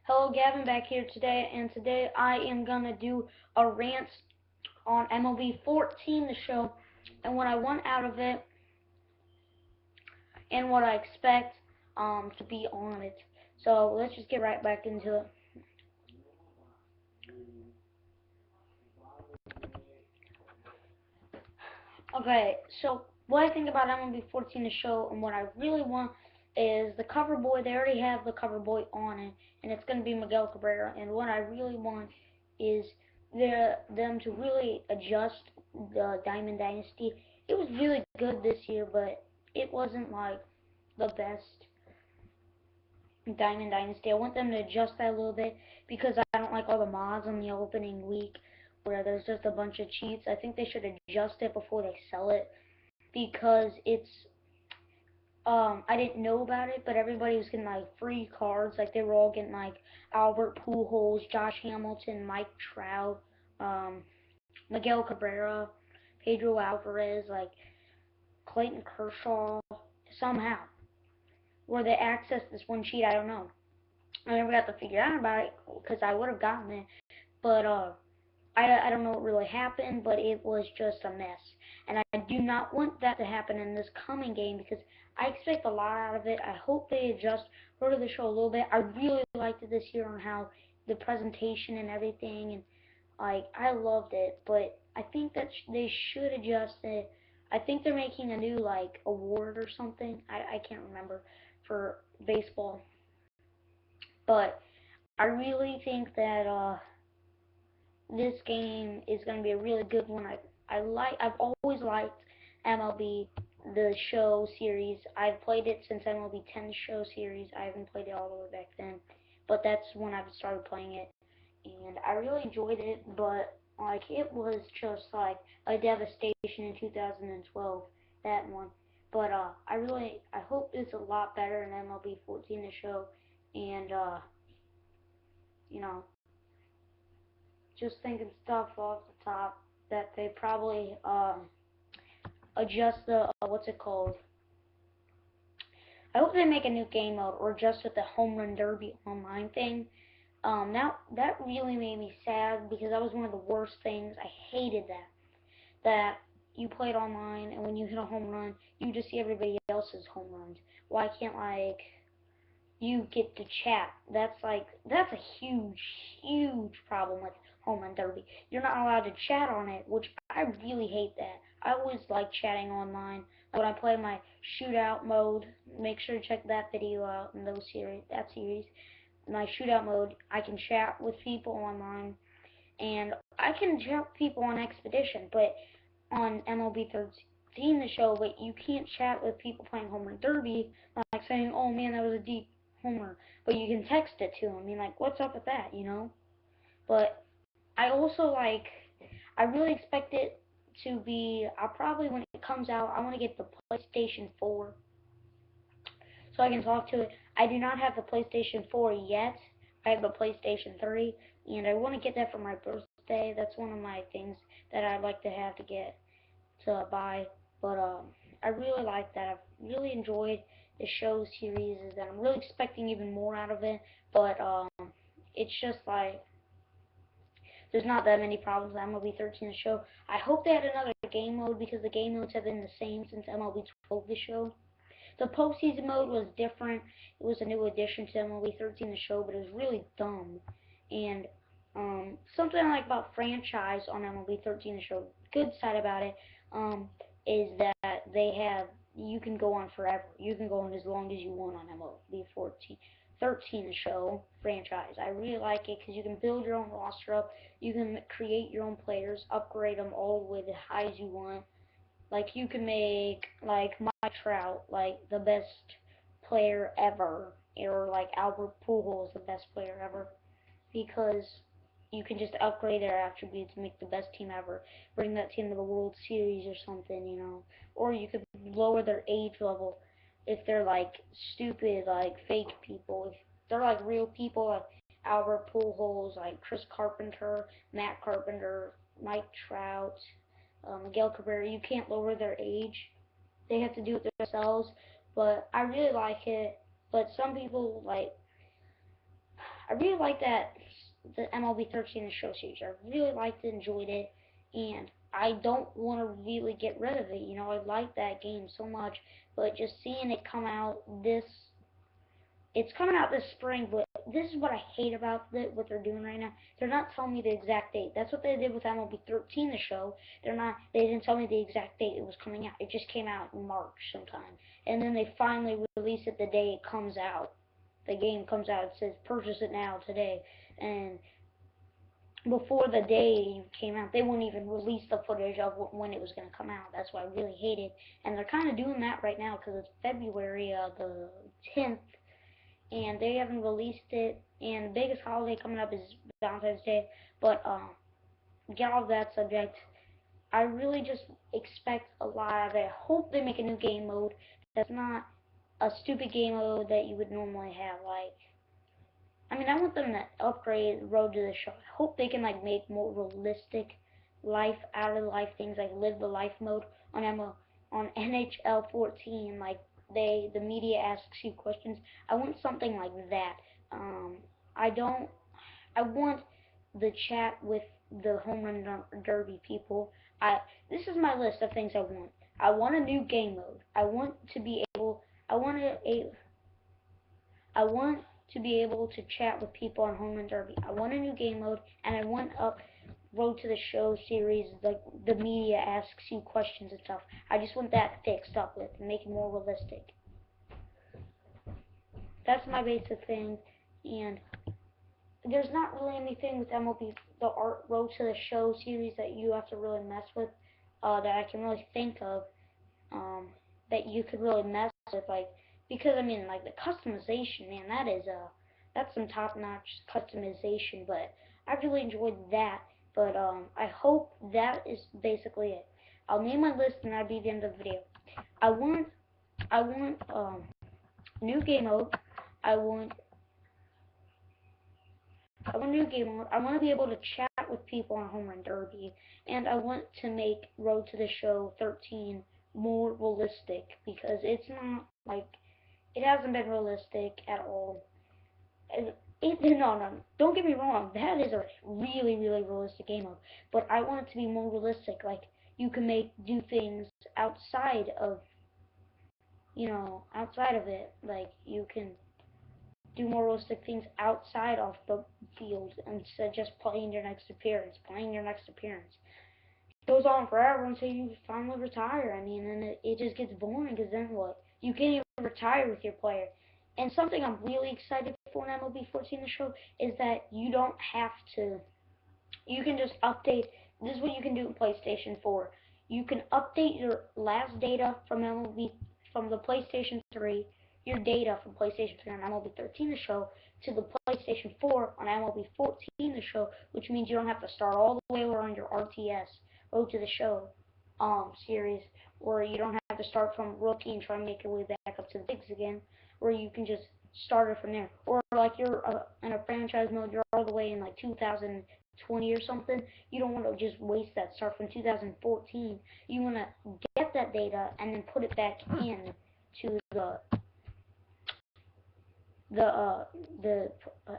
Hello, Gavin back here today, and today I am gonna do a rant on MLB 14, the show, and what I want out of it, and what I expect to be on it. So let's just get right back into it. Okay, so what I think about MLB 14, the show, and what I really want is the cover boy. They already have the cover boy on it, and it's gonna be Miguel Cabrera. And what I really want is them to really adjust the Diamond Dynasty. It was really good this year, but it wasn't like the best Diamond Dynasty. I want them to adjust that a little bit because I don't like all the mods on the opening week where there's just a bunch of cheats. I think they should adjust it before they sell it because it's I didn't know about it, but everybody was getting like free cards. Like they were all getting like Albert Pujols, Josh Hamilton, Mike Trout, um, Miguel Cabrera, Pedro Alvarez, like Clayton Kershaw. Somehow, where they accessed this one cheat, I don't know. I never got to figure out about it because I would have gotten it, but I don't know what really happened, but it was just a mess. And I do not want that to happen in this coming game because I expect a lot out of it. I hope they adjust for the show a little bit. I really liked it this year on how the presentation and everything, and like I loved it. But I think that they should adjust it. I think they're making a new like award or something. I can't remember for baseball, but I really think that this game is going to be a really good one. I've always liked MLB the show series. I've played it since MLB 10 show series. I haven't played it all the way back then, but that's when I started playing it, and I really enjoyed it. But like it was just like a devastation in 2012, that one. But I hope it's a lot better in MLB 14 the show, and you know just thinking stuff off the top that they probably adjust the what's it called? I hope they make a new game mode or adjust with the home run derby online thing. That really made me sad because that was one of the worst things. I hated that. That you played online and when you hit a home run, you just see everybody else's home runs. Why can't like you get to chat? That's a huge problem with home run derby. You're not allowed to chat on it, which I really hate that. I always like chatting online. Like when I play my shootout mode, make sure to check that video out in that series. My shootout mode, I can chat with people online, and I can chat with people on Expedition, but on MLB 13 the show, but you can't chat with people playing home run derby, like saying, "Oh man, that was a deep homer," but you can text it to them. I mean, like, what's up with that, you know? But I also like, I really expect it to be. I'll probably when it comes out, I want to get the PlayStation 4 so I can talk to it. I do not have the PlayStation 4 yet. I have the PlayStation 3, and I want to get that for my birthday. That's one of my things that I'd like to have to get to buy. But I really like that. I've really enjoyed the show series, and I'm really expecting even more out of it. But it's just like there's not that many problems with MLB 13 the show. I hope they had another game mode because the game modes have been the same since MLB 12 the show. The postseason mode was different. It was a new addition to MLB 13 the show, but it was really dumb. And something I like about franchise on MLB 13 the show, good side about it, um, is that they have you can go on forever. You can go on as long as you want on MLB 14, 13 the show franchise. I really like it because you can build your own roster up. You can create your own players, upgrade them all the way to high as you want. Like you can make like Mike Trout like the best player ever, or like Albert Pujols the best player ever, because you can just upgrade their attributes and make the best team ever. Bring that team to the World Series or something, you know. Or you could lower their age level if they're like stupid, like fake people. If they're like real people, like Albert Pujols, like Chris Carpenter, Matt Carpenter, Mike Trout, Miguel Cabrera, you can't lower their age. They have to do it themselves. But I really like it. But some people like I really like that the MLB 13 the show series. I really liked it, enjoyed it, and I don't want to really get rid of it. You know, I like that game so much, but just seeing it come out this it's coming out this spring, but this is what I hate about what they're doing right now. They're not telling me the exact date. That's what they did with MLB 13, the show. They didn't tell me the exact date it was coming out. It just came out in March sometime, and then they finally release it the day it comes out. The game comes out. It says purchase it now today, and before the day came out, they wouldn't even release the footage of when it was going to come out. That's what I really hated, and they're kind of doing that right now because it's February the 10th, and they haven't released it. And the biggest holiday coming up is Valentine's Day. But get off that subject. I really just expect a lot of it. I hope they make a new game mode that's not a stupid game mode that you would normally have. Like, I mean, I want them to upgrade Road to the Show. I hope they can like make more realistic life out of life things, like live the life mode on on NHL 14. Like the media asks you questions. I want something like that. Um, I don't. I want the chat with the home run derby people. I This is my list of things I want. I want a new game mode. I want to be able. I want a I want to be able to chat with people on Home Run Derby. I want a new game mode, and I want a Road to the Show series, like the media asks you questions and stuff. I just want that fixed up with and make it more realistic. That's my basic thing, and there's not really anything with MLB the Art Road to the Show series that you have to really mess with, that I can really think of, um, that you could really mess with, like, because I mean, like the customization, man, that's some top-notch customization. But I really enjoyed that. But I hope that is basically it. I'll name my list and that'll be the end of the video. I want I want new game mode. I want I want a new game mode. I want to be able to chat with people on Home Run Derby, and I want to make Road to the Show 13 more realistic because it's not like it hasn't been realistic at all. No, don't get me wrong. That is a really, really realistic game mode, but I want it to be more realistic. Like you can do things outside of, outside of it. Like you can do more realistic things outside of the field instead of just playing your next appearance. Playing your next appearance goes on forever until you finally retire. I mean, and it just gets boring because then what? You can't even retire with your player. And something I'm really excited for in MLB 14 the show is that you don't have to. You can just update. This is what you can do in PlayStation 4. You can update your last data from MLB from the PlayStation 3, your data from PlayStation 3 on MLB 13 the show to the PlayStation 4 on MLB 14 the show, which means you don't have to start all the way over on your RTS Road to the Show series, or you don't have to start from rookie and try and make your way back up to the bigs again, where you can just start it from there. Or like you're in a franchise mode, you're all the way in like 2020 or something. You don't want to just waste that. Start from 2014. You want to get that data and then put it back in to the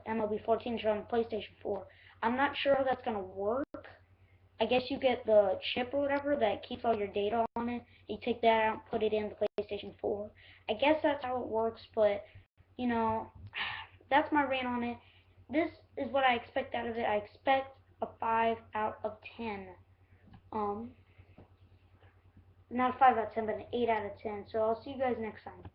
MLB 14 show on PlayStation 4. I'm not sure how that's gonna work. I guess you get the chip or whatever that keeps all your data on it. You take that out and put it in the PlayStation 4. I guess that's how it works, but you know, that's my rant on it. This is what I expect out of it. I expect a 5 out of 10. Um, Not a 5 out of 10, but an 8 out of 10. So I'll see you guys next time.